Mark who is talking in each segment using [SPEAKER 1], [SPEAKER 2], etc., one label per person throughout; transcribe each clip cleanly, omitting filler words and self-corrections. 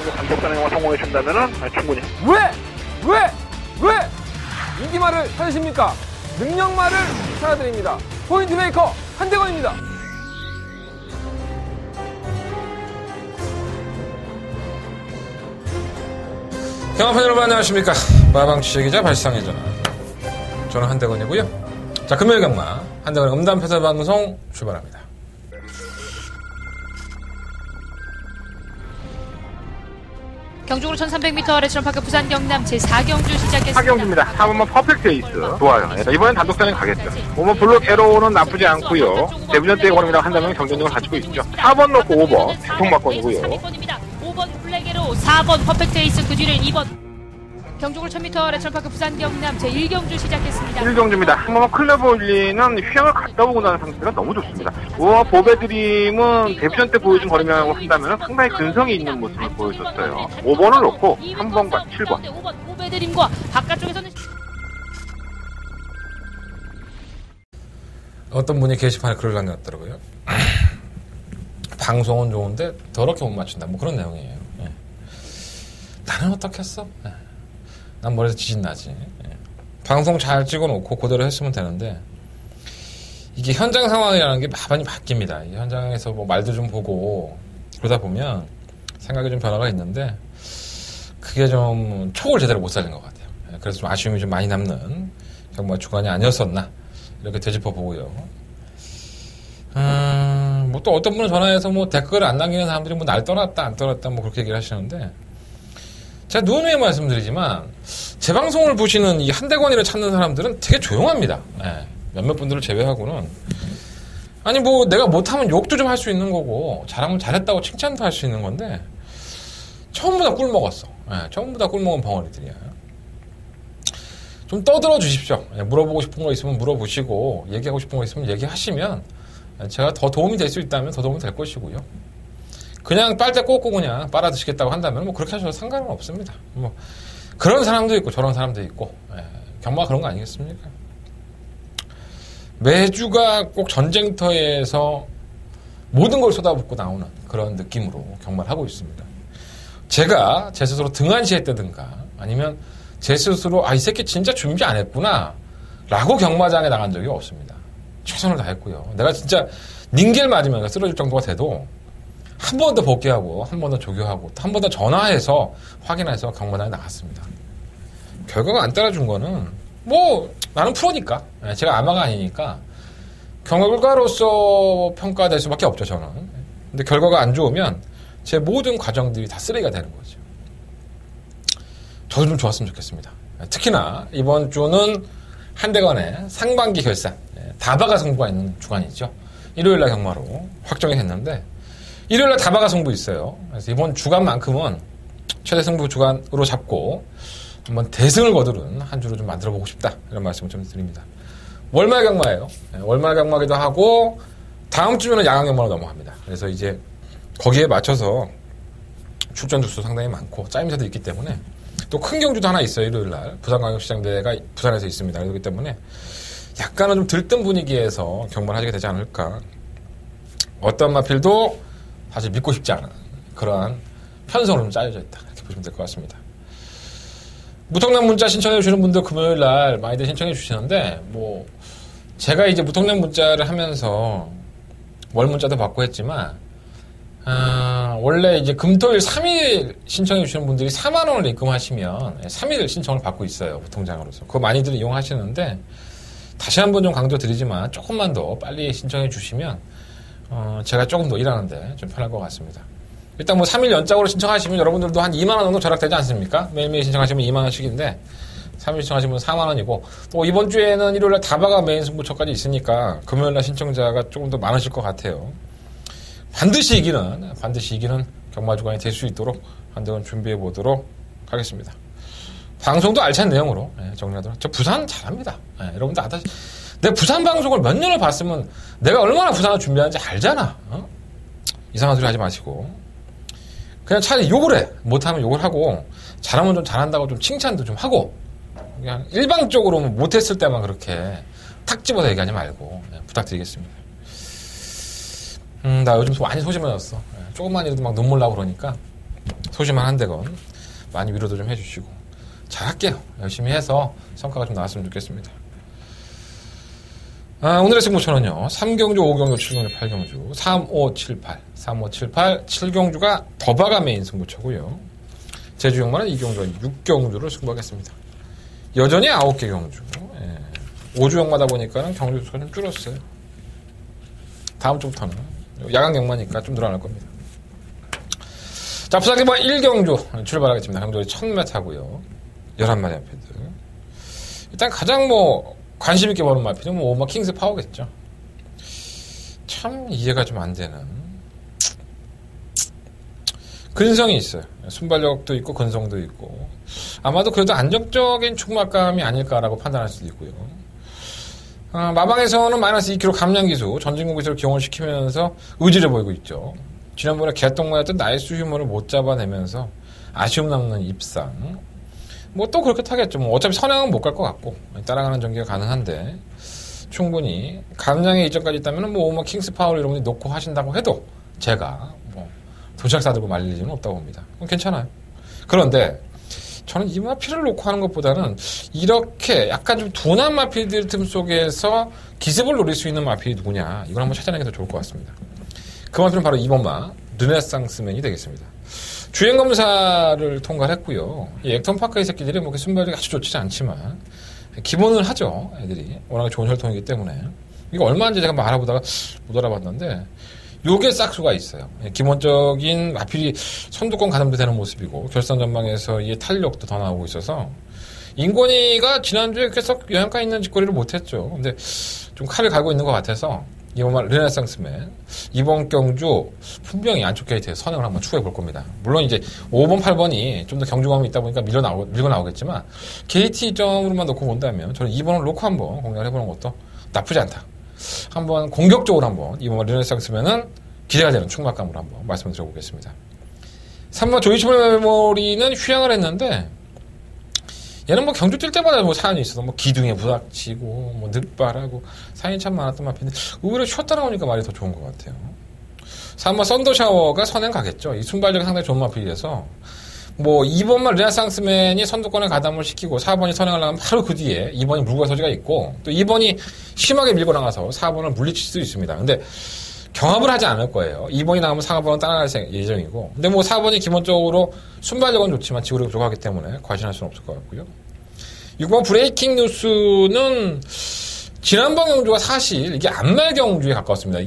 [SPEAKER 1] 단독단행화 성공해 준다면은 충분히.
[SPEAKER 2] 왜 인기말을 찾으십니까? 능력말을 찾아드립니다. 포인트 메이커 한대건입니다.
[SPEAKER 3] 경합판 여러분 안녕하십니까. 마방 취재기자 발상의 전화. 저는 한대건이고요. 자, 금요일 경마 한대건의 음담패설 방송 출발합니다.
[SPEAKER 4] 경주로 1300m 아래처럼 부산 경남 제4경주 시작했습니다.
[SPEAKER 1] 4경주입니다. 3번만 퍼펙트 에이스. 좋아요. 이번엔 단독단행 가겠죠. 5번 블록 에로는 나쁘지 않고요. 대부전대의 걸음이라고 한다면 경쟁력을 가지고 있죠. 4번 놓고 5번 대통막권이고요.
[SPEAKER 4] 5번 블랙 에로, 4번 퍼펙트 에이스, 그 뒤를 2번. 경주로 1000m 아래처럼 부산 경남 제1경주 시작했습니다.
[SPEAKER 1] 1경주입니다. 한번 클레버 올리는 휘황을 갔다 오고 나는 상태가 너무 좋습니다. 보배드림은 데뷔전 때 보여준 거리명하고 한다면 상당히 근성이 있는 모습을 보여줬어요. 5번을 놓고 3번과 7번.
[SPEAKER 4] 5번 보배드림과 바깥쪽에서는
[SPEAKER 3] 어떤 분이 게시판에 글을 남겼더라고요. 방송은 좋은데 더럽게 못 맞춘다. 뭐 그런 내용이에요. 예. 나는 어떻게 했어? 예. 난 머리에서 지진 나지. 예. 방송 잘 찍어놓고 그대로 했으면 되는데 이게 현장 상황이라는 게 많이 바뀝니다. 이 현장에서 뭐 말도 좀 보고 그러다 보면 생각이 좀 변화가 있는데 그게 좀 촉을 제대로 못 살린 것 같아요. 예. 그래서 좀 아쉬움이 좀 많이 남는 경마 주간이 아니었었나 이렇게 되짚어 보고요. 뭐 또 어떤 분은 전화해서 뭐 댓글을 안 남기는 사람들이 뭐 날 떠났다 안 떠났다 뭐 그렇게 얘기를 하시는데 제가 누누이 말씀드리지만 제 방송을 보시는 이 한대건이를 찾는 사람들은 되게 조용합니다. 네. 몇몇 분들을 제외하고는 아니 뭐 내가 못하면 욕도 좀 할 수 있는 거고 잘하면 잘했다고 칭찬도 할 수 있는 건데 처음보다 꿀 먹었어. 네. 처음보다 꿀 먹은 벙어리들이야. 좀 떠들어 주십시오. 네. 물어보고 싶은 거 있으면 물어보시고 얘기하고 싶은 거 있으면 얘기하시면 제가 더 도움이 될 수 있다면 더 도움이 될 것이고요. 그냥 빨대 꽂고 그냥 빨아드시겠다고 한다면 뭐 그렇게 하셔도 상관은 없습니다. 뭐 그런 사람도 있고 저런 사람도 있고 경마가 그런 거 아니겠습니까? 매주가 꼭 전쟁터에서 모든 걸 쏟아붓고 나오는 그런 느낌으로 경마를 하고 있습니다. 제가 제 스스로 등한시했다든가 아니면 제 스스로 이 새끼 진짜 준비 안 했구나 라고 경마장에 나간 적이 없습니다. 최선을 다했고요. 내가 진짜 닌겔 맞으면 쓰러질 정도가 돼도 한 번 더 복귀하고 한 번 더 조교하고 한 번 더 전화해서 확인해서 경마장에 나갔습니다. 결과가 안 따라준 거는 뭐 나는 프로니까 제가 아마가 아니니까 경과로서 평가될 수밖에 없죠. 저는. 근데 결과가 안 좋으면 제 모든 과정들이 다 쓰레기가 되는 거죠. 저도 좀 좋았으면 좋겠습니다. 특히나 이번 주는 한대건의 상반기 결산 다바가 승부가 있는 주간이죠. 일요일날 경마로 확정이 됐는데 일요일날 다바가 승부 있어요. 그래서 이번 주간만큼은 최대 승부 주간으로 잡고 한번 대승을 거두는 한 주로 좀 만들어보고 싶다 이런 말씀을 좀 드립니다. 월말 경마예요. 월말 경마기도 하고 다음 주면은 야간 경마로 넘어갑니다. 그래서 이제 거기에 맞춰서 출전 주수 상당히 많고 짜임새도 있기 때문에 또 큰 경주도 하나 있어요. 일요일날 부산광역시장대회가 부산에서 있습니다. 그렇기 때문에 약간은 좀 들뜬 분위기에서 경마를 하게 되지 않을까. 어떤 마필도 사실 믿고 싶지 않은 그러한 편성으로 좀 짜여져 있다. 이렇게 보시면 될 것 같습니다. 무통령 문자 신청해 주시는 분들 금요일 날 많이들 신청해 주시는데 뭐 제가 이제 무통령 문자를 하면서 월 문자도 받고 했지만 원래 이제 금토일 3일 신청해 주시는 분들이 4만 원을 입금하시면 3일 신청을 받고 있어요. 보통장으로서. 그거 많이들 이용하시는데 다시 한번 좀 강조드리지만 조금만 더 빨리 신청해 주시면 제가 조금 더 일하는데 좀 편할 것 같습니다. 일단 뭐 3일 연장으로 신청하시면 여러분들도 한 2만 원 정도 절약되지 않습니까? 매일매일 신청하시면 2만 원씩인데 3일 신청하시면 4만 원이고 또 이번 주에는 일요일날 다바가 메인 승부처까지 있으니까 금요일날 신청자가 조금 더 많으실 것 같아요. 반드시 이기는 경마주간이 될 수 있도록 한동안 준비해 보도록 하겠습니다. 방송도 알찬 내용으로 정리하도록. 저 부산 잘합니다. 여러분들 아다시 내 부산 방송을 몇 년을 봤으면 내가 얼마나 부산을 준비하는지 알잖아. 이상한 소리 하지 마시고 그냥 차라리 욕을 해. 못하면 욕을 하고 잘하면 좀 잘한다고 좀 칭찬도 좀 하고 그냥 일방적으로 못했을 때만 그렇게 탁 집어서 얘기하지 말고 부탁드리겠습니다. 나 요즘 많이 소심해졌어. 조금만 이라도 막 눈물 나고 그러니까 소심한 한대건 많이 위로도 좀 해주시고 잘할게요. 열심히 해서 성과가 좀 나왔으면 좋겠습니다. 오늘의 승부처는요. 3경주, 5경주, 7경주, 8경주 3, 5, 7, 8 3, 5, 7, 8 7경주가 더바가 메인 승부처고요. 제주역마는 2경주와 6경주로 승부하겠습니다. 여전히 9개 경주. 5주역마다 보니까는 경주 수가 좀 줄었어요. 다음 주부터는 야간경마니까 좀 늘어날 겁니다. 자, 부산경마 1경주 출발하겠습니다. 경주이 1000m고요. 11마리 마피들. 일단 가장 관심 있게 보는 마피는 오마 킹스 파워겠죠. 참 이해가 좀 안 되는. 근성이 있어요. 순발력도 있고 근성도 있고. 아마도 그래도 안정적인 축막감이 아닐까라고 판단할 수도 있고요. 마방에서는 마이너스 2kg 감량기수, 전진공기수를 기원시키면서 의지를 보이고 있죠. 지난번에 개똥마였던 나이스 휴머를 못 잡아내면서 아쉬움 남는 입상. 또 그렇게 타겠죠. 어차피 선행은 못 갈 것 같고, 따라가는 전개가 가능한데, 충분히, 감량의 이점까지 있다면, 오마 킹스 파워를 여러분이 놓고 하신다고 해도, 제가, 도시락 싸들고 말릴 일은 없다고 봅니다. 괜찮아요. 그런데, 저는 이 마피를 놓고 하는 것보다는, 이렇게 약간 좀 둔한 마피들 틈 속에서 기습을 노릴 수 있는 마필이 누구냐, 이걸 한번 찾아내는 게 더 좋을 것 같습니다. 그 마피는 바로 2번마, 르네상스맨이 되겠습니다. 주행검사를 통과했고요. 이 액턴파크의 새끼들이 순발력이 아주 좋지 않지만 기본을 하죠. 애들이 워낙 좋은 혈통이기 때문에. 이거 얼마인지 제가 알아보다가 못 알아봤는데 요게 싹수가 있어요. 기본적인 마필이 선두권 가담도 되는 모습이고 결산 전망에서 이 탄력도 더 나오고 있어서 인권이가 지난주에 계속 영양가 있는 짓거리를 못했죠. 근데 좀 칼을 갈고 있는 것 같아서 이번 르네상스맨 이번 경주 분명히 안쪽 게이트에 선행을 한번 추구해 볼 겁니다. 물론 이제 5번, 8번이 좀 더 경주감이 있다 보니까 밀고 나오겠지만 게이트 이점으로만 놓고 본다면 저는 2번을 놓고 한번 공략을 해보는 것도 나쁘지 않다. 한번 공격적으로 한번 이번 르네상스맨은 기대가 되는 충막감으로 한번 말씀을 드려보겠습니다. 3번 조이치몰 메모리는 휴양을 했는데 얘는 경주 뛸 때마다 사연이 있어서 기둥에 부닥치고 늑발하고 사연이 참 많았던 마피인데 의외로 쉬었다 나오니까 말이 더 좋은 것 같아요. 3번 썬더샤워가 선행 가겠죠. 이 순발력이 상당히 좋은 마피라서 2번만 르네상스맨이 선두권에 가담을 시키고 4번이 선행을 하면 바로 그 뒤에 2번이 물고 갈 소지가 있고 또 2번이 심하게 밀고 나가서 4번을 물리칠 수 있습니다. 근데 경합을 하지 않을 거예요. 2번이 나가면 4번은 따라갈 예정이고. 근데 4번이 기본적으로 순발력은 좋지만 지구력이 부족하기 때문에 과신할 수는 없을 것 같고요. 6번 브레이킹 뉴스는 지난번 경주가 사실 이게 안말 경주에 가까웠습니다.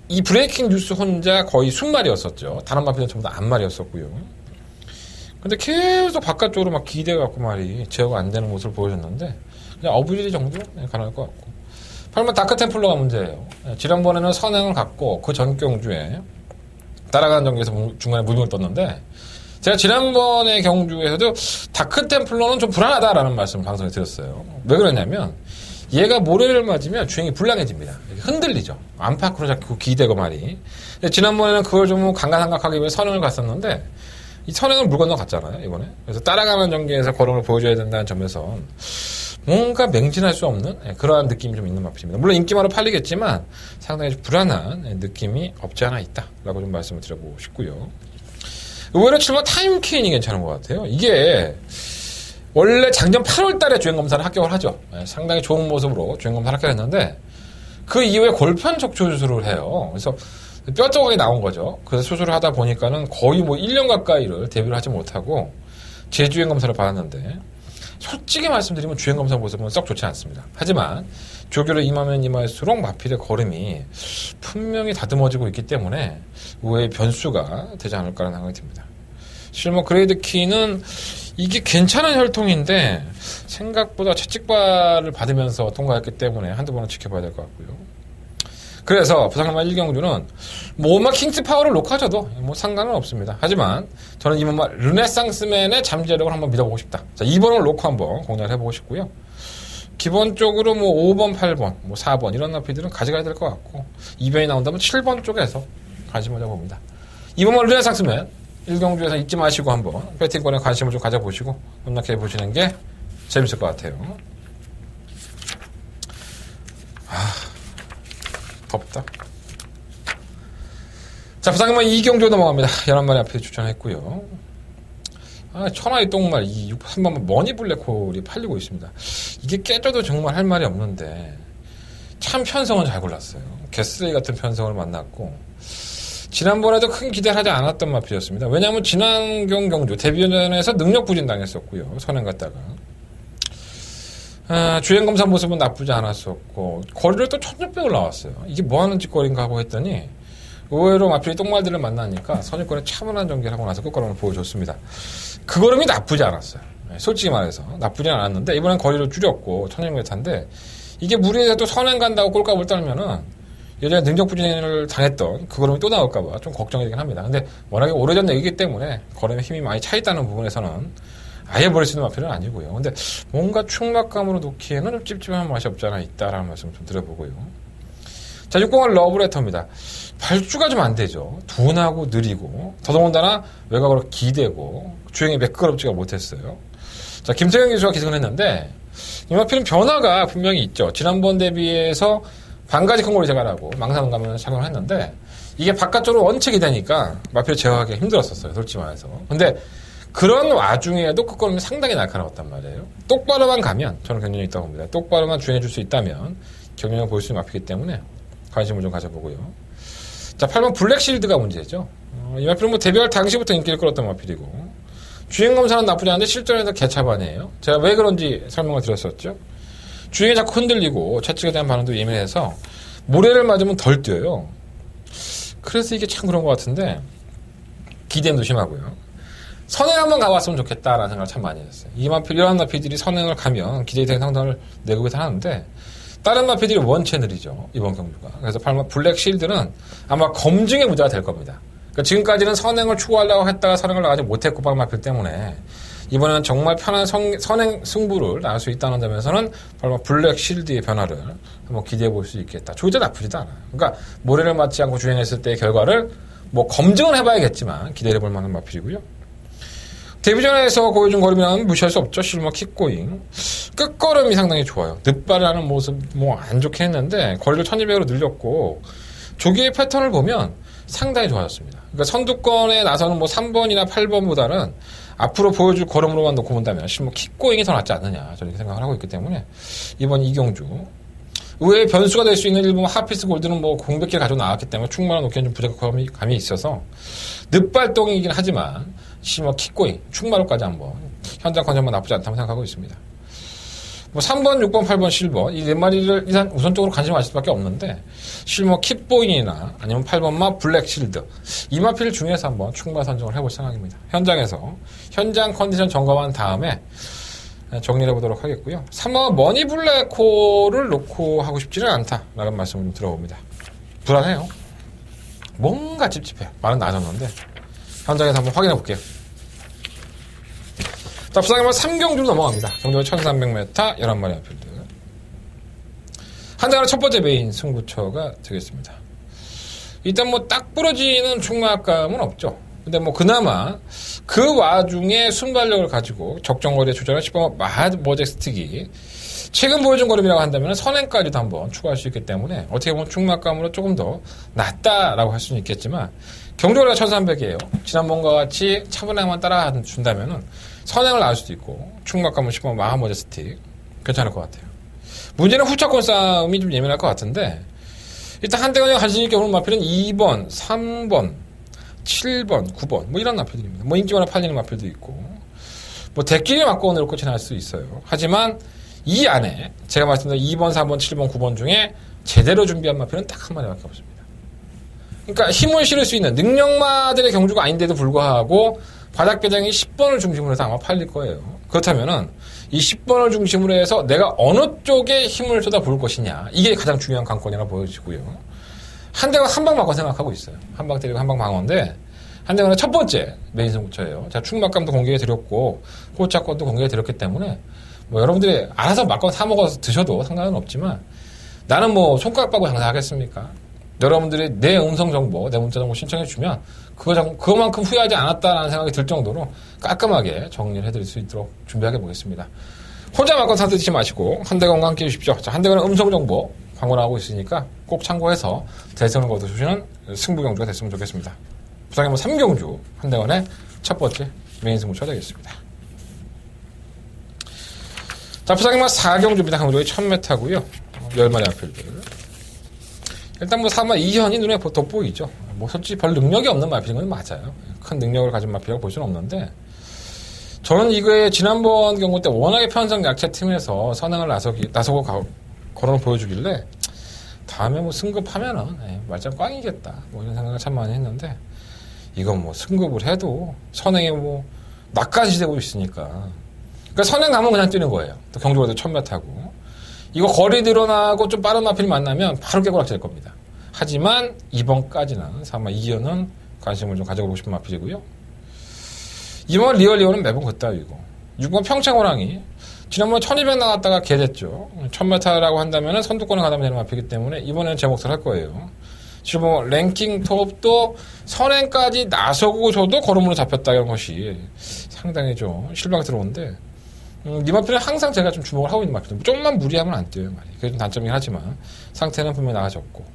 [SPEAKER 3] 이 브레이킹 뉴스 혼자 거의 순말이었었죠. 다른 마피는 전부 다 안말이었었고요. 근데 계속 바깥쪽으로 기대갖고 말이 제어가 안 되는 모습을 보여줬는데 그냥 어부지리 정도 가능할 것 같고. 8번 다크 템플러가 문제예요. 지난번에는 선행을 갔고 그 전 경주에 따라가는 경기에서 중간에 무빙을 떴는데 제가 지난번에 경주에서도 다크 템플러는 좀 불안하다라는 말씀을 방송에 드렸어요. 왜 그러냐면 얘가 모래를 맞으면 주행이 불량해집니다. 흔들리죠. 안팎으로 자꾸 기대고 말이. 지난번에는 그걸 좀 강간삼각하기 위해 선행을 갔었는데 이 선행을 물 건너 갔잖아요. 이번에. 그래서 따라가는 전개에서 걸음을 보여줘야 된다는 점에서 뭔가 맹진할 수 없는 그러한 느낌이 좀 있는 마필입니다. 물론 인기마로 팔리겠지만 상당히 불안한 느낌이 없지 않아 있다라고 좀 말씀을 드려보고 싶고요. 의외로 7번 타임케인이 괜찮은 것 같아요. 이게 원래 작년 8월 달에 주행검사를 합격을 하죠. 상당히 좋은 모습으로 주행검사를 합격했는데 그 이후에 골편 척추 수술을 해요. 그래서 뼈 조각이 나온 거죠. 그래서 수술을 하다 보니까는 거의 1년 가까이를 데뷔를 하지 못하고 재주행검사를 받았는데 솔직히 말씀드리면 주행검사 모습은 썩 좋지 않습니다. 하지만 조교를 임하면 임할수록 마필의 걸음이 분명히 다듬어지고 있기 때문에 의외의 변수가 되지 않을까라는 생각이 듭니다. 실버 그레이드 키는 이게 괜찮은 혈통인데 생각보다 채찍발을 받으면서 통과했기 때문에 한두 번은 지켜봐야 될 것 같고요. 그래서 부산경마 1경주는 오마 킹스 파워를 놓고 하셔도 상관은 없습니다. 하지만 저는 이번 르네상스맨의 잠재력을 한번 믿어보고 싶다. 자, 2번을 놓고 한번 공략을 해보고 싶고요. 기본적으로 5번, 8번, 4번 이런 나피들은 가져가야 될 것 같고 2번이 나온다면 7번 쪽에서 관심을 가져봅니다. 이번 르네상스맨 1경주에서 잊지 마시고 한번 배팅권에 관심을 좀 가져보시고 공략해 보시는 게 재밌을 것 같아요. 덥다. 자, 부산경마 2경주 넘어갑니다. 11마리 앞에 추천했고요. 천하의 똥말, 3번 머니 블랙홀이 팔리고 있습니다. 이게 깨져도 정말 할 말이 없는데, 참 편성은 잘 골랐어요. 개쓰레기 같은 편성을 만났고, 지난번에도 큰 기대를 하지 않았던 마필이었습니다. 왜냐하면 지난 경주 데뷔전에서 능력 부진 당했었고요. 선행 갔다가. 주행 검사 모습은 나쁘지 않았었고, 거리를 또 1600을 나왔어요. 이게 뭐 하는 짓거리인가 하고 했더니, 의외로 마필이 똥말들을 만나니까 선입권에 차분한 전개를 하고 나서 끝걸음을 보여줬습니다. 그 걸음이 나쁘지 않았어요. 솔직히 말해서. 나쁘진 않았는데, 이번엔 거리를 줄였고, 1600인데, 이게 무리해서 또 선행 간다고 꼴값을 떨면은, 예전에 능력 부진을 당했던 그 걸음이 또 나올까봐 좀 걱정이 되긴 합니다. 근데 워낙에 오래전 얘기이기 때문에 걸음에 힘이 많이 차있다는 부분에서는 아예 버릴 수 있는 마필은 아니고요. 근데 뭔가 충막감으로 놓기에는 좀 찝찝한 맛이 없지 않아 있다라는 말씀 좀 드려보고요. 자, 6공은 러브레터입니다. 발주가 좀 안 되죠. 둔하고 느리고, 더더군다나 외곽으로 기대고, 주행이 매끄럽지가 못했어요. 자, 김태경 기수가 기승을 했는데, 이 마필은 변화가 분명히 있죠. 지난번 대비해서 반가지 큰 거리 제거하고 망상 가면 착용을 했는데, 이게 바깥쪽으로 원칙이 되니까 마필을 제어하기 힘들었었어요. 솔직히 말해서. 근데 그런 와중에도 끝걸음이 상당히 날카로웠단 말이에요. 똑바로만 가면 저는 경련이 있다고 봅니다. 똑바로만 주행해줄 수 있다면 경련을 보일 수 있는 마필이기 때문에 관심을 좀 가져보고요. 자, 8번 블랙실드가 문제죠. 이 마필은 뭐 데뷔할 당시부터 인기를 끌었던 마필이고, 주행검사는 나쁘지 않은데 실전에서 개차반이에요. 제가 왜 그런지 설명을 드렸었죠. 주행이 자꾸 흔들리고 채찍에 대한 반응도 예민해서 모래를 맞으면 덜 뛰어요. 그래서 이게 참 그런 것 같은데, 기대임도 심하고요. 선행 한번 가봤으면 좋겠다라는 생각을 참 많이 했어요. 이 마필, 이러한 마필들이 선행을 가면 기대되는 상당을 내고 하는데, 다른 마필들이 원체 느리죠. 이번 경주가. 그래서 8번 블랙 실드는 아마 검증의 문제가 될 겁니다. 그러니까 지금까지는 선행을 추구하려고 했다가 선행을 나가지 못했고, 빡 마필 때문에. 이번에는 정말 편한 선행 승부를 나올 수 있다는 점에서는 8번 블랙 실드의 변화를 한번 기대해 볼 수 있겠다. 조이자 나쁘지도 않아요. 그러니까 모래를 맞지 않고 주행했을 때의 결과를 뭐 검증은 해봐야겠지만 기대해 볼 만한 마필이고요. 데뷔전에서 보여준 걸음이라면 무시할 수 없죠. 실버 킥고잉. 끝걸음이 상당히 좋아요. 늦발을 하는 모습 뭐 안 좋게 했는데 거리를 1200으로 늘렸고, 조기의 패턴을 보면 상당히 좋아졌습니다. 그러니까 선두권에 나서는 뭐 3번이나 8번보다는 앞으로 보여줄 걸음으로만 놓고 본다면 실버 킥고잉이 더 낫지 않느냐, 저렇게 생각을 하고 있기 때문에 이번 이경주 의외의 변수가 될 수 있는 일본 하피스 골드는 뭐 공백기를 가지고 나왔기 때문에 충만한 놓기에는 좀 부족한 감이 있어서 늦발동이긴 하지만 실버 킥고잉 충마로까지 한번 현장 컨디션만 나쁘지 않다고 생각하고 있습니다. 뭐 3번, 6번, 8번 실버 이 네 마리를 일단 우선적으로 관심 가질 수밖에 없는데, 실버 킥보잉이나 아니면 8번마 블랙 실드 이 마필 중에서 한번 충마 선정을 해볼 생각입니다. 현장에서 현장 컨디션 점검한 다음에 정리를 해보도록 하겠고요. 3번 머니 블랙홀을 놓고 하고 싶지는 않다라는 말씀을 좀 들어봅니다. 불안해요. 뭔가 찝찝해요. 말은 나아졌는데 현장에서 한번 확인해 볼게요. 자, 부상에만 3경주로 넘어갑니다. 경주는 1300m 11마리 마필드. 한대가는 첫 번째 메인 승부처가 되겠습니다. 일단 뭐 딱 부러지는 충마감은 없죠. 근데 뭐 그나마 그 와중에 순발력을 가지고 적정거리에 조절한 10번 머젝스틱이 최근 보여준 걸음이라고 한다면 선행까지도 한번 추가할 수 있기 때문에 어떻게 보면 충막감으로 조금 더 낫다라고 할 수는 있겠지만, 경주거리가 1300이에요. 지난번과 같이 차분하게만 따라준다면은 선행을 나올 수도 있고, 충막감은 10번 머젝스틱 괜찮을 것 같아요. 문제는 후차권 싸움이 좀 예민할 것 같은데, 일단 한대건이 관심 있게 보는 마필은 2번, 3번, 7번, 9번 뭐 이런 마필들입니다. 뭐 인기 많아 팔리는 마필도 있고, 뭐 대끼리 맞고원으로 끝이 날 수 있어요. 하지만 이 안에 제가 말씀드린 2번, 4번, 7번, 9번 중에 제대로 준비한 마필은 딱 한 마리밖에 없습니다. 그러니까 힘을 실을 수 있는 능력마들의 경주가 아닌데도 불구하고 바닥 배당이 10번을 중심으로 해서 아마 팔릴 거예요. 그렇다면은 이 10번을 중심으로 해서 내가 어느 쪽에 힘을 쏟아부을 것이냐, 이게 가장 중요한 관건이라고 보여지고요. 한대건 한방 방어 생각하고 있어요. 한방 때리고 한방 방어인데, 한대건의 첫 번째 메인 승부처예요. 제가 충막감도 공개해드렸고 호차권도 공개해드렸기 때문에 뭐 여러분들이 알아서 막건 사 먹어서 드셔도 상관은 없지만, 나는 뭐 손가락 빠고 장사하겠습니까? 여러분들이 내 음성 정보, 내 문자 정보 신청해주면 그거만큼 후회하지 않았다라는 생각이 들 정도로 깔끔하게 정리를 해드릴 수 있도록 준비하게 보겠습니다. 혼자 막건 사드시지 마시고 한대건과 함께 해주십시오. 자, 한대건은 음성 정보 광고 나오고 있으니까 꼭 참고해서 대승을 거두시는 승부경주가 됐으면 좋겠습니다. 부상의 뭐 3경주 한대건의 첫 번째 메인 승부 쳐야 되겠습니다. 자, 부상행마 4경주입니다. 강조의 1000m고요. 10마리 앞필들. 일단 뭐 3마 2현이 눈에 돋보이죠. 뭐 솔직히 별 능력이 없는 마필인 건 맞아요. 큰 능력을 가진 마필이라고 볼 수는 없는데, 저는 이거에 지난번 경우 때 워낙에 편성 약체 팀에서 선행을 나서고 걸어는 보여주길래 다음에 뭐 승급하면은 말짱 꽝이겠다 뭐 이런 생각을 참 많이 했는데, 이건 뭐 승급을 해도 선행에 뭐 나까지 되고 있으니까, 그러니까 선행 가면 그냥 뛰는 거예요. 또 경주가도 1000m고 이거 거리 늘어나고 좀 빠른 마필이 만나면 바로 깨고락질 될 겁니다. 하지만 이번까지는 3마 2현은 관심을 좀 가져보고 싶은 마필이고요. 이번 리얼리오는 매번 그따위고, 6번 평창호랑이 지난번에 1200 나갔다가 개됐죠. 1000m라고 한다면 선두권에 가다 되는 마필이기 때문에 이번에는 제 몫을 할 거예요. 지금 뭐 랭킹 톱도 선행까지 나서고서도 걸음으로 잡혔다 이런 것이 상당히 좀 실망스러운데, 이 마필은 항상 제가 좀 주목을 하고 있는 마필입니다. 좀만 무리하면 안 뛰어요, 말이에요. 그게 좀 단점이긴 하지만 상태는 분명히 나아졌고,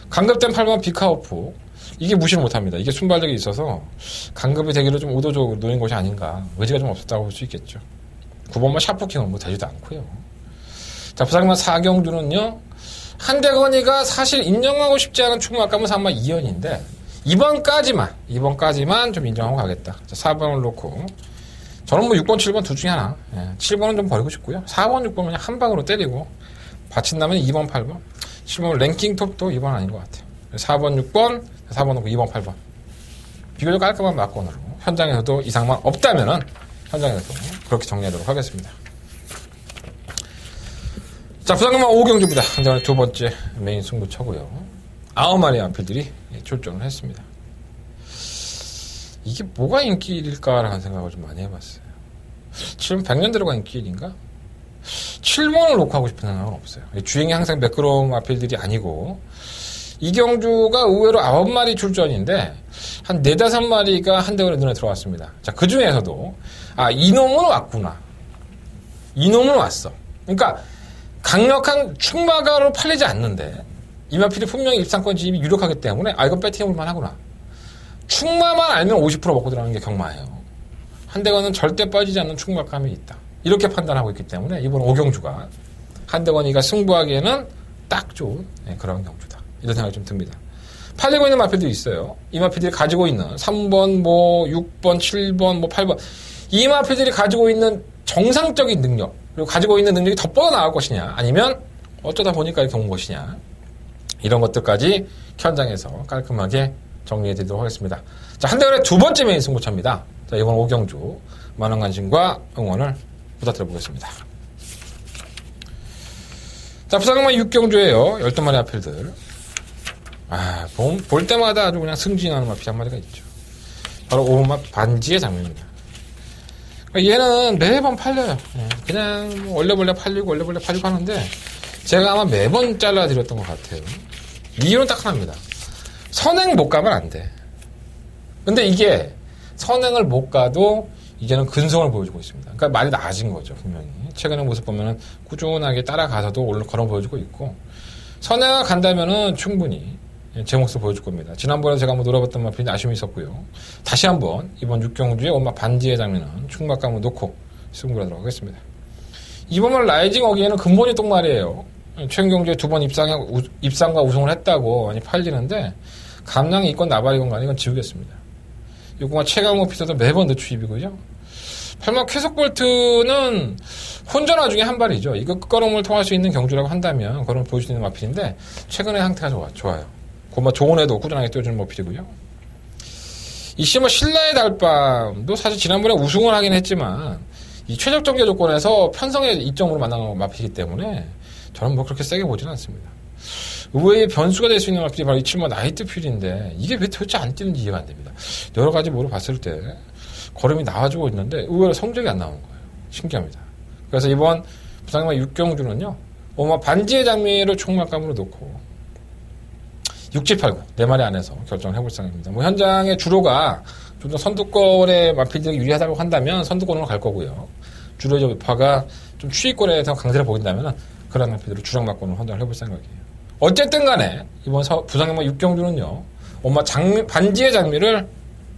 [SPEAKER 3] 강급된 8번 비카오프, 이게 무시를 못합니다. 이게 순발력이 있어서 강급이 되기를 좀 의도적으로 노린 것이 아닌가, 의지가 좀 없었다고 볼 수 있겠죠. 9번만 샤프킹은 뭐 되지도 않고요. 자, 부상만 4경주는요, 한대건이가 사실 인정하고 싶지 않은 충막감은 3마 2현인데 이번까지만 좀 인정하고 가겠다. 자, 4번을 놓고 저는 뭐 6번, 7번 둘 중에 하나. 7번은 좀 버리고 싶고요. 4번, 6번 그냥 한 방으로 때리고, 받친다면 2번, 8번. 7번 랭킹 톱도 2번 아닌 것 같아요. 4번, 6번, 4번 놓고 2번, 8번. 비교적 깔끔한 막권으로 현장에서도 이상만 없다면은 현장에서도 그렇게 정리하도록 하겠습니다. 자, 부상금만 5경주입니다. 한장에 두 번째 메인 승부처고요. 9마리 안필들이 출전을 했습니다. 이게 뭐가 인기일까라는 생각을 좀 많이 해봤어요. 7번 100년 들어간 인기일인가? 7번을 놓고 하고 싶은 생각은 없어요. 주행이 항상 매끄러운 앞필들이 아니고, 이 경주가 의외로 9마리 출전인데 한 4, 5마리가 한대원에 눈에 들어왔습니다. 자, 그 중에서도 이놈은 왔구나. 이놈은 왔어. 그러니까 강력한 충마가로 팔리지 않는데 이 마필이 분명히 입상권 진입이 유력하기 때문에 이건 배팅해볼만 하구나. 충마만 알면 50% 먹고 들어가는 게 경마예요. 한대건은 절대 빠지지 않는 충마감이 있다. 이렇게 판단하고 있기 때문에 이번 5경주가 한대건이가 승부하기에는 딱 좋은 그런 경주다. 이런 생각이 좀 듭니다. 팔리고 있는 마필들이 있어요. 이 마필들이 가지고 있는 3번, 6번, 7번, 8번. 이 마필들이 가지고 있는 정상적인 능력, 그리고 가지고 있는 능력이 더 뻗어나갈 것이냐, 아니면 어쩌다 보니까 이렇게 온 것이냐, 이런 것들까지 현장에서 깔끔하게 정리해드리도록 하겠습니다. 자, 한대건의 두 번째 메인 승부처입니다. 자, 이번 5경주 많은 관심과 응원을 부탁드려보겠습니다. 자, 부상금만 6경주예요. 12마리 앞필들. 볼 때마다 아주 그냥 승진하는 마필 한 마리가 있죠. 바로 5번마 반지의 장면입니다. 얘는 매번 팔려요. 그냥 원래벌레 팔리고 하는데 제가 아마 매번 잘라드렸던 것 같아요. 이유는 딱 하나입니다. 선행 못 가면 안 돼. 근데 이게 선행을 못 가도 이제는 근성을 보여주고 있습니다. 그러니까 말이 나아진 거죠, 분명히. 최근의 모습 보면은 꾸준하게 따라가서도 걸어 보여주고 있고, 선행을 간다면은 충분히 제 몫을 보여줄 겁니다. 지난번에 제가 한번 놀아봤던 마필이 아쉬움이 있었고요. 다시 한번 이번 6경주의 엄마 반지의 장면은 충막감을 놓고 승부를 하도록 하겠습니다. 이번만 라이징 어기에는 근본이 똥말이에요. 최근 경주에 2번 입상과 우승을 했다고 많이 팔리는데, 감량이 있건 나발이건 간에 이건 지우겠습니다. 6번 최강호 피서도 매번 늦추입이고요. 8번 쾌속볼트는 혼전화 중에 한 발이죠. 이거 끝걸음을 통할 수 있는 경주라고 한다면 걸음을 보여줄 수 있는 마필인데, 최근에 상태가 좋아요. 고마 좋은 애도 꾸준하게 띄워주는 마필이고요. 이 시뭐 신라의 달밤도 사실 지난번에 우승을 하긴 했지만 이 최적 정제 조건에서 편성의 이점으로 만난 마필이기 때문에 저는 뭐 그렇게 세게 보지는 않습니다. 의외의 변수가 될 수 있는 마필이 바로 이 7번 나이트 퓨리인데, 이게 왜 도대체 안 뛰는지 이해가 안 됩니다. 여러 가지 뭐를 봤을 때 걸음이 나와주고 있는데 의외로 성적이 안 나오는 거예요. 신기합니다. 그래서 이번 부상마 6경주는요, 반지의 장미를 총막감으로 놓고 6, 7, 8, 9 4마리 안에서 결정을 해볼 생각입니다. 뭐 현장의 주로가 좀 더 선두권의 마필들이 유리하다고 한다면 선두권으로 갈 거고요. 주로의 파가 좀 추위권에서 강세를 보인다면 그런 마필들을 주력막권으로 선정을 해볼 생각이에요. 어쨌든 간에 이번 부상마 6경주는요, 반지의 장미를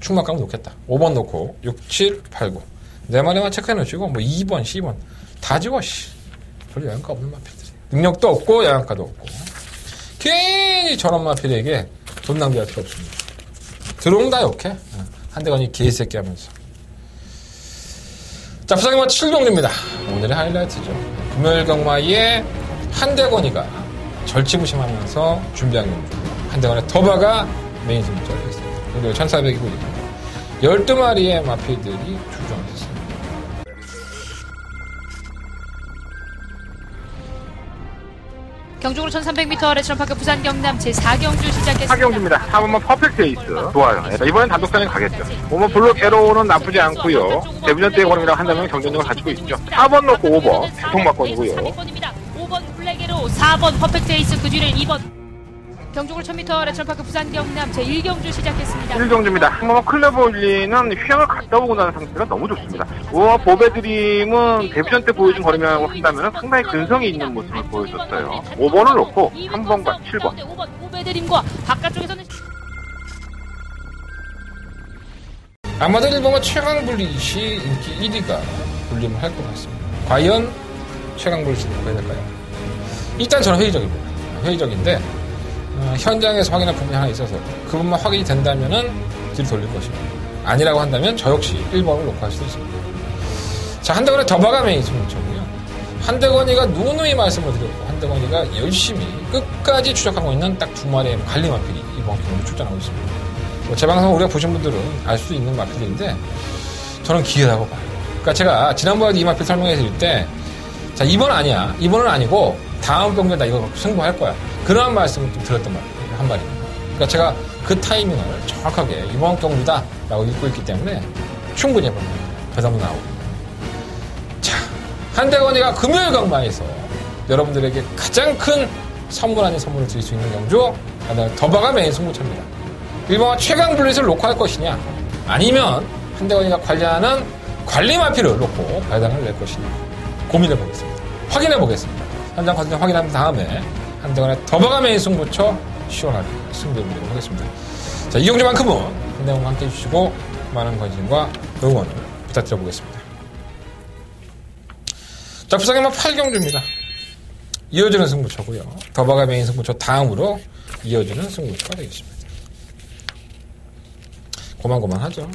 [SPEAKER 3] 충막감을 놓겠다. 5번 놓고 6, 7, 8, 9. 네 마리만 체크해 놓으시고 뭐 2번, 10번 다 지워. 별로 영양가 없는 마필들이. 능력도 없고 영양가도 없고. 괜히 저런 마필에게 돈 낭비할 필요 없습니다. 들어온다 욕해. 한대건이 개새끼 하면서. 자, 부상이만 7경주입니다. 오늘의 하이라이트죠. 금요일 경마에 한대건이가 절치부심하면서 준비한 경주. 한대건의 더바가 메인 승부처가 되겠습니다. 그리고 1400이고요. 12마리의 마필들이 출전했습니다.
[SPEAKER 4] 경주로 1300m 레츠런파크 부산 경남 제4경주 시작했습니다.
[SPEAKER 1] 4경주입니다. 4번만 퍼펙트 에이스. 좋아요. 이번엔 단독전에 가겠죠. 5번 블루 게로는 나쁘지 않고요. 데뷔전 때 걸음이라고 한다면 경쟁력을 가지고 있죠. 4번 넣고 5번 대통막권이고요.
[SPEAKER 4] 5번 블랙에로 4번 퍼펙트 에이스 그 뒤를 2번. 경주골 1000m 레츠런파크 부산 경남 제1경주 시작했습니다.
[SPEAKER 1] 1경주입니다. 3번 클레볼리는 휘황을 갔다 오고 나는 상태가 너무 좋습니다. 우와 보배드림은 데뷔전 때 보여준 거리라고 한다면 상당히 근성이 있는 모습을 보여줬어요. 5번을 놓고 3번과 7번.
[SPEAKER 4] 5번 보배드림과 바깥쪽에서는
[SPEAKER 3] 아마도 1번과 최강블릿이 인기 1위가 불림을 할 것 같습니다. 과연 최강블릿이 누가 될까요? 일단 저는 회의적입니다. 회의적인데 현장에서 확인할 부분이 하나 있어서 그 부분만 확인이 된다면은 뒤로 돌릴 것입니다. 아니라고 한다면 저 역시 1번을 놓고 할 수도 있습니다. 자, 한대건의 더바가 메인 승부처고요. 한대건이가 누누이 말씀을 드렸고 한대건이가 열심히 끝까지 추적하고 있는 딱 두 마리의 관리 마필이 이번 경기에 출전하고 있습니다. 뭐 제 방송 우리가 보신 분들은 알 수 있는 마필인데 저는 기회라고 봐요. 그러니까 제가 지난번에도 이 마필 설명해 드릴 때 자, 2번 아니야. 2번은 아니고 다음 경기에 나 이거 승부할 거야. 그런 말씀을 좀 드렸단 말이에요. 한 마리. 그러니까 제가 그 타이밍을 정확하게 이번 경기다 라고 읽고 있기 때문에 충분히 해봅니다. 배당도 나오고. 자, 한대건이가 금요일 경마에서 여러분들에게 가장 큰 선물 아닌 선물을 드릴 수 있는 경주 더바가 메인 승부처입니다. 1번과 최강블릿을 놓고 할 것이냐 아니면 한대건이가 관리하는 관리 마필을 놓고 배당을 낼 것이냐 고민해 보겠습니다. 확인해 보겠습니다. 현장 컨디션 확인한 다음에 한대건의 더바가 메인 승부처 시원하게 승부해보도록 하겠습니다. 자, 이 경주만큼은 한대건과 함께 해주시고 많은 관심과 응원을 부탁드려보겠습니다. 자, 부상의만 8경주입니다. 이어지는 승부처고요. 더바가 메인 승부처 다음으로 이어지는 승부처가 되겠습니다. 고만고만하죠.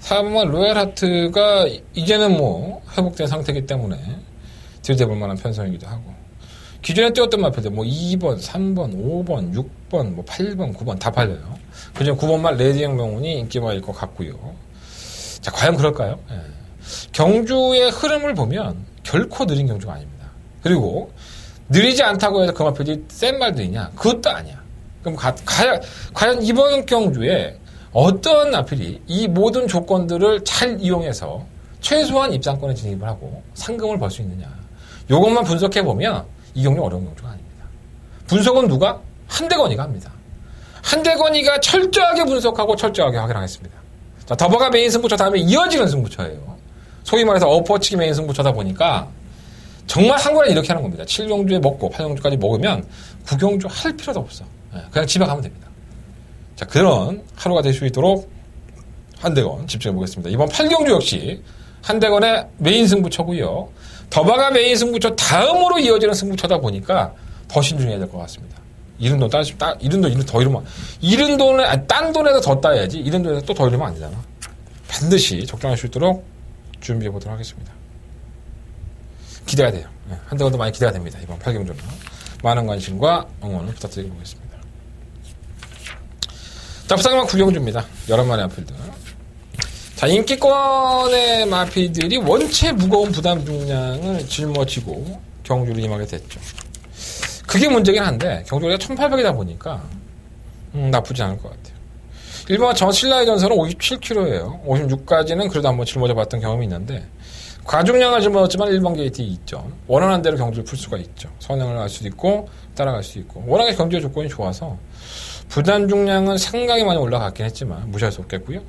[SPEAKER 3] 4번만 로얄하트가 이제는 뭐 회복된 상태이기 때문에 들이대볼 만한 편성이기도 하고 기존에 뛰었던 마필들 뭐 2번, 3번, 5번, 6번, 뭐 8번, 9번 다 팔려요. 그중 9번만 레디형 명운이 인기마일 것 같고요. 자, 과연 그럴까요? 예. 경주의 흐름을 보면 결코 느린 경주가 아닙니다. 그리고 느리지 않다고 해서 그 마필이 센 말들이냐? 그것도 아니야. 그럼 과연 이번 경주에 어떤 마필이 이 모든 조건들을 잘 이용해서 최소한 입상권에 진입을 하고 상금을 벌 수 있느냐. 이것만 분석해보면 이 경주 어려운 경주가 아닙니다. 분석은 누가? 한대건이가 합니다. 한대건이가 철저하게 분석하고 철저하게 확인하겠습니다. 자, 더바가 메인 승부처 다음에 이어지는 승부처예요. 소위 말해서 엎어치기 메인 승부처다 보니까 정말 한 번에 이렇게 하는 겁니다. 7경주에 먹고 8경주까지 먹으면 9경주 할 필요도 없어. 그냥 집에 가면 됩니다. 자, 그런 하루가 될 수 있도록 한대건 집중해 보겠습니다. 이번 8경주 역시 한대건의 메인 승부처고요. 더바가 메인 승부처 다음으로 이어지는 승부처다 보니까 더 신중해야 될 것 같습니다. 이른 돈 더 이르면 이른 돈에 딴 돈에서 더 따야지 이른 돈에서 또 더 이르면 안 되잖아. 반드시 적정할 수 있도록 준비해 보도록 하겠습니다. 기대가 돼요. 한대건도 많이 기대가 됩니다. 이번 8경주는 많은 관심과 응원을 부탁드리겠습니다. 자, 부상의만 9경주입니다. 11마리 마필들. 자, 인기권의 마필들이 원체 무거운 부담 중량을 짊어지고 경주를 임하게 됐죠. 그게 문제긴 한데 경주가 1800이다 보니까 나쁘지 않을 것 같아요. 1번과 저 신라의 전설은 57kg예요. 56까지는 그래도 한번 짊어져 봤던 경험이 있는데 과중량을 짊어졌지만 1번 게이트 2점. 원하는 대로 경주를 풀 수가 있죠. 선행을 할 수도 있고 따라갈 수도 있고 워낙에 경주의 조건이 좋아서 부담 중량은 상당히 많이 올라갔긴 했지만 무시할 수 없겠고요.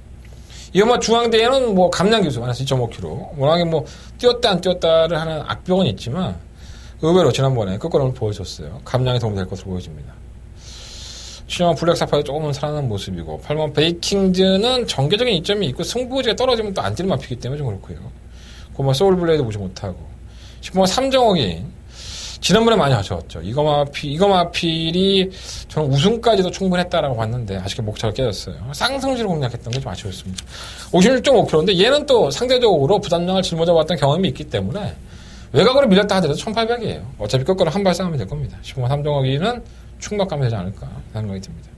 [SPEAKER 3] 이어마 중앙대에는 뭐 감량기수 마이너스 2.5kg. 워낙에 뭐 뛰었다 안 뛰었다를 하는 악병은 있지만 의외로 지난번에 끝걸음을 보여줬어요. 감량에 도움이 될 것으로 보여집니다. 7번 블랙사파이어 조금은 살아나는 모습이고 8번 베이킹즈는 전개적인 이점이 있고 승부지가 떨어지면 또 안 찌는 마피기 때문에 좀 그렇고요. 9번 소울블레이드 보지 못하고 10번 삼정옥이 지난번에 많이 아쉬웠죠. 이거마필이 저는 우승까지도 충분했다라고 봤는데 아쉽게 목차가 깨졌어요. 쌍승시로 공략했던 게 좀 아쉬웠습니다. 56.5kg인데 얘는 또 상대적으로 부담량을 짊어져봤던 경험이 있기 때문에 외곽으로 밀렸다 하더라도 1800이에요. 어차피 끝으로 한 발 싸우면 될 겁니다. 10번 삼정옥이는 충mak 가면 되지 않을까 생각이 듭니다.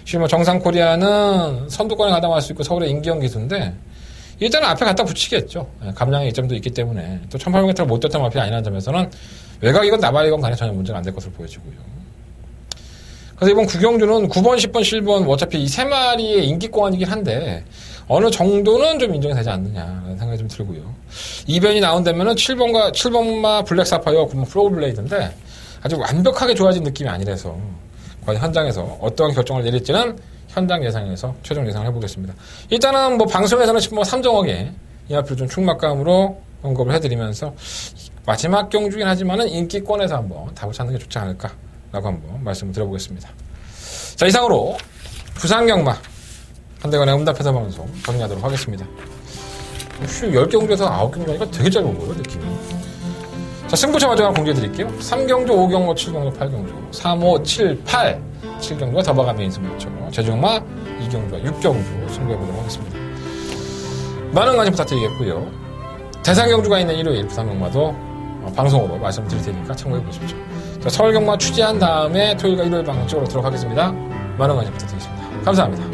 [SPEAKER 3] 10번 정상코리아는 선두권에 가담할 수 있고 서울의 임기영 기수인데 일단은 앞에 갖다 붙이겠죠. 감량의 이점도 있기 때문에 또 1800m를 못 뛰었던 마필이 아니라는 점에서는 외곽이건 나발이건 간에 전혀 문제가 안 될 것으로 보여지고요. 그래서 이번 구경주는 9번, 10번, 7번 어차피 이 세 마리의 인기권이긴 한데 어느 정도는 좀 인정이 되지 않느냐라는 생각이 좀 들고요. 이변이 나온다면은 7번마 블랙사파이어, 9번 플로우블레이드인데 아주 완벽하게 좋아진 느낌이 아니라서 과연 현장에서 어떠한 결정을 내릴지는 현장 예상에서 최종 예상을 해보겠습니다. 일단은 뭐 방송에서는 10번 삼정옥에 이 앞으로 좀 충막감으로 언급을 해드리면서 마지막 경주긴 하지만은 인기권에서 한번 답을 찾는 게 좋지 않을까라고 한번 말씀을 드려보겠습니다. 자, 이상으로 부산경마 한대관의 응답해서 방송 정리하도록 하겠습니다. 10경주에서 9경주니까 되게 짧아 보여요, 느낌이. 자, 승부처 마지막으로 공개해드릴게요. 3경주, 5경주, 7경주, 8경주, 3, 5, 7, 8 7경주가 더버가 메인 승부처, 제중마 2경주와 6경주 승부해보도록 하겠습니다. 많은 관심 부탁드리겠고요. 대상경주가 있는 일요일 부산경마도 방송으로 말씀드릴 테니까 참고해보십시오. 자, 서울경마 취재한 다음에 토요일과 일요일 방송 찍으러 들어가겠습니다. 많은 관심 부탁드리겠습니다. 감사합니다.